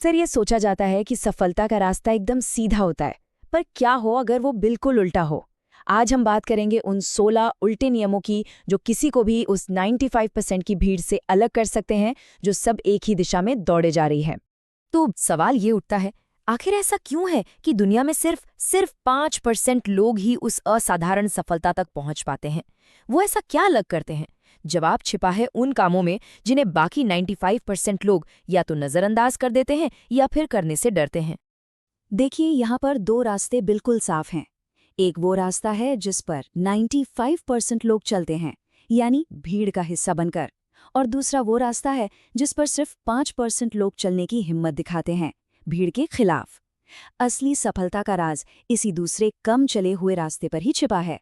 Sir, ये सोचा जाता है कि सफलता का रास्ता एकदम सीधा होता है, पर क्या हो अगर वो बिल्कुल उल्टा हो। आज हम बात करेंगे उन 16 उल्टे नियमों की जो किसी को भी उस 95% की भीड़ से अलग कर सकते हैं जो सब एक ही दिशा में दौड़े जा रही है। तो सवाल ये उठता है, आखिर ऐसा क्यों है कि दुनिया में सिर्फ 5% लोग ही उस असाधारण सफलता तक पहुंच पाते हैं? वो ऐसा क्या अलग करते हैं? जवाब छिपा है उन कामों में जिन्हें बाकी 95% लोग या तो नजरअंदाज कर देते हैं या फिर करने से डरते हैं। देखिए, यहाँ पर दो रास्ते बिल्कुल साफ हैं। एक वो रास्ता है जिस पर 95% लोग चलते हैं, यानी भीड़ का हिस्सा बनकर, और दूसरा वो रास्ता है जिस पर सिर्फ 5% लोग चलने की हिम्मत दिखाते हैं, भीड़ के खिलाफ। असली सफलता का राज इसी दूसरे कम चले हुए रास्ते पर ही छिपा है।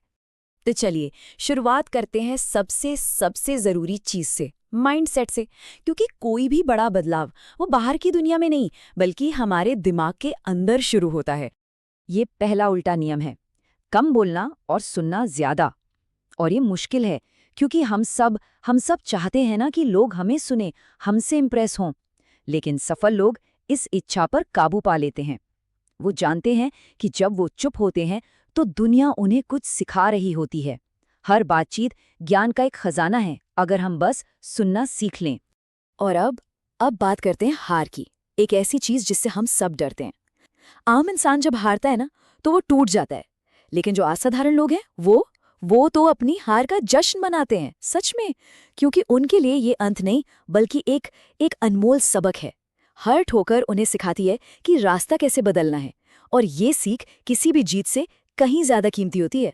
तो चलिए शुरुआत करते हैं सबसे सबसे जरूरी चीज से, माइंडसेट से, क्योंकि कोई भी बड़ा बदलाव वो बाहर की दुनिया में नहीं बल्कि हमारे दिमाग के अंदर शुरू होता है। ये पहला उल्टा नियम है, कम बोलना और सुनना ज्यादा। और ये मुश्किल है क्योंकि हम सब चाहते हैं ना कि लोग हमें सुने, हमसे इम्प्रेस हों। लेकिन सफल लोग इस इच्छा पर काबू पा लेते हैं। वो जानते हैं कि जब वो चुप होते हैं तो दुनिया उन्हें कुछ सिखा रही होती है। हर बातचीत ज्ञान का एक खजाना है अगर हम बस सुनना सीख लें। और अब बात करते हैं हार की, एक ऐसी चीज जिससे हम सब डरते हैं। आम इंसान जब हारता है ना तो वो टूट जाता है, लेकिन जो असाधारण लोग हैं वो तो अपनी हार का जश्न मनाते हैं, सच में, क्योंकि उनके लिए ये अंत नहीं बल्कि एक अनमोल सबक है। हर ठोकर उन्हें सिखाती है कि रास्ता कैसे बदलना है, और ये सीख किसी भी जीत से कहीं ज्यादा कीमती होती है।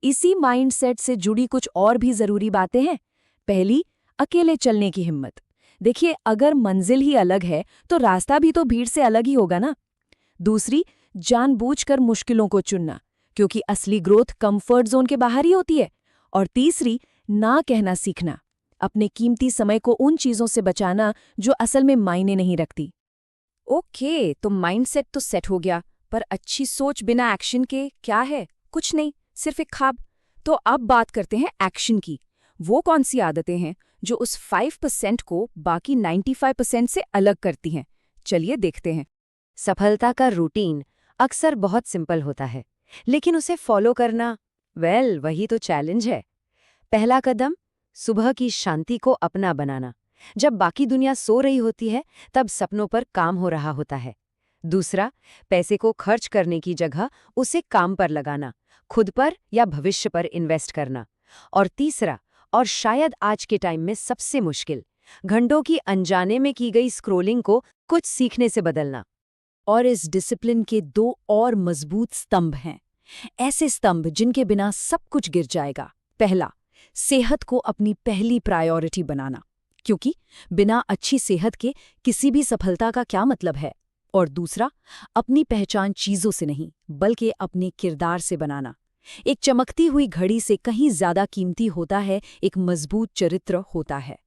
इसी माइंडसेट से जुड़ी कुछ और भी जरूरी बातें हैं। पहली, अकेले चलने की हिम्मत। देखिए, अगर मंजिल ही अलग है तो रास्ता भी तो भीड़ से अलग ही होगा ना। दूसरी, जानबूझकर मुश्किलों को चुनना, क्योंकि असली ग्रोथ कंफर्ट जोन के बाहर ही होती है। और तीसरी, ना कहना सीखना, अपने कीमती समय को उन चीजों से बचाना जो असल में मायने नहीं रखती। ओके, तो माइंडसेट तो सेट हो गया, पर अच्छी सोच बिना एक्शन के क्या है? कुछ नहीं, सिर्फ एक ख्वाब। तो अब बात करते हैं एक्शन की। वो कौन सी आदतें हैं जो उस 5% को बाकी 95% से अलग करती हैं? चलिए देखते हैं। सफलता का रूटीन अक्सर बहुत सिंपल होता है, लेकिन उसे फॉलो करना, वही तो चैलेंज है। पहला कदम, सुबह की शांति को अपना बनाना। जब बाकी दुनिया सो रही होती है तब सपनों पर काम हो रहा होता है। दूसरा, पैसे को खर्च करने की जगह उसे काम पर लगाना, खुद पर या भविष्य पर इन्वेस्ट करना। और तीसरा, और शायद आज के टाइम में सबसे मुश्किल, घंटों की अनजाने में की गई स्क्रोलिंग को कुछ सीखने से बदलना। और इस डिसिप्लिन के दो और मजबूत स्तंभ हैं, ऐसे स्तंभ जिनके बिना सब कुछ गिर जाएगा। पहला, सेहत को अपनी पहली प्रायोरिटी बनाना, क्योंकि बिना अच्छी सेहत के किसी भी सफलता का क्या मतलब है। और दूसरा, अपनी पहचान चीजों से नहीं बल्कि अपने किरदार से बनाना। एक चमकती हुई घड़ी से कहीं ज्यादा कीमती होता है एक मजबूत चरित्र होता है।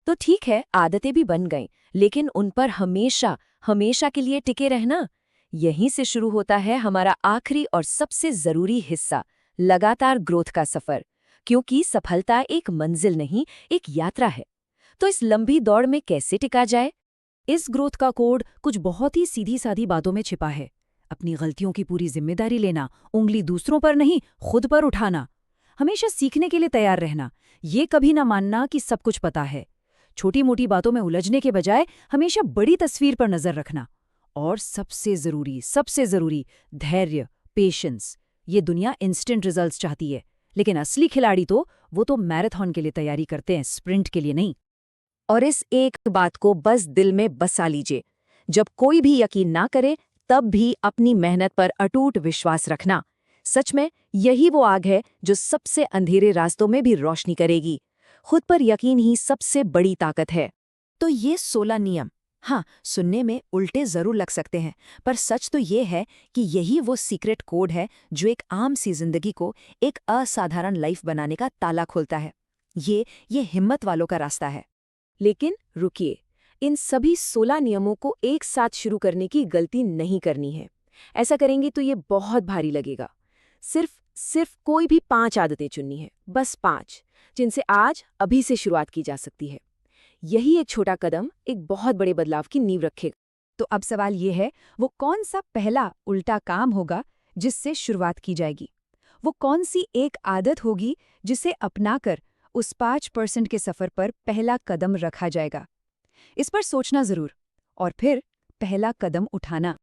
तो ठीक है, आदतें भी बन गईं, लेकिन उन पर हमेशा हमेशा के लिए टिके रहना, यहीं से शुरू होता है हमारा आखिरी और सबसे जरूरी हिस्सा, लगातार ग्रोथ का सफर। क्योंकि सफलता एक मंजिल नहीं, एक यात्रा है। तो इस लंबी दौड़ में कैसे टिका जाए? इस ग्रोथ का कोड कुछ बहुत ही सीधी सादी बातों में छिपा है। अपनी गलतियों की पूरी जिम्मेदारी लेना, उंगली दूसरों पर नहीं खुद पर उठाना, हमेशा सीखने के लिए तैयार रहना, ये कभी ना मानना कि सब कुछ पता है। छोटी मोटी बातों में उलझने के बजाय हमेशा बड़ी तस्वीर पर नजर रखना। और सबसे जरूरी, धैर्य, पेशेंस। ये दुनिया इंस्टेंट रिजल्ट्स चाहती है, लेकिन असली खिलाड़ी वो तो मैराथन के लिए तैयारी करते हैं, स्प्रिंट के लिए नहीं। और इस एक बात को बस दिल में बसा लीजिए, जब कोई भी यकीन ना करे तब भी अपनी मेहनत पर अटूट विश्वास रखना। सच में यही वो आग है जो सबसे अंधेरे रास्तों में भी रोशनी करेगी। खुद पर यकीन ही सबसे बड़ी ताकत है। तो ये 16 नियम, हाँ, सुनने में उल्टे जरूर लग सकते हैं, पर सच तो ये है कि यही वो सीक्रेट कोड है जो एक आम सी जिंदगी को एक असाधारण लाइफ बनाने का ताला खोलता है। ये हिम्मत वालों का रास्ता है। लेकिन रुकिए, इन सभी 16 नियमों को एक साथ शुरू करने की गलती नहीं करनी है। ऐसा करेंगे तो ये बहुत भारी लगेगा। सिर्फ कोई भी 5 आदतें चुननी है, बस 5, जिनसे आज अभी से शुरुआत की जा सकती है। यही एक छोटा कदम एक बहुत बड़े बदलाव की नींव रखेगा। तो अब सवाल ये है, वो कौन सा पहला उल्टा काम होगा जिससे शुरुआत की जाएगी? वो कौन सी एक आदत होगी जिसे अपनाकर उस 5% के सफ़र पर पहला कदम रखा जाएगा? इस पर सोचना ज़रूर और फिर पहला कदम उठाना।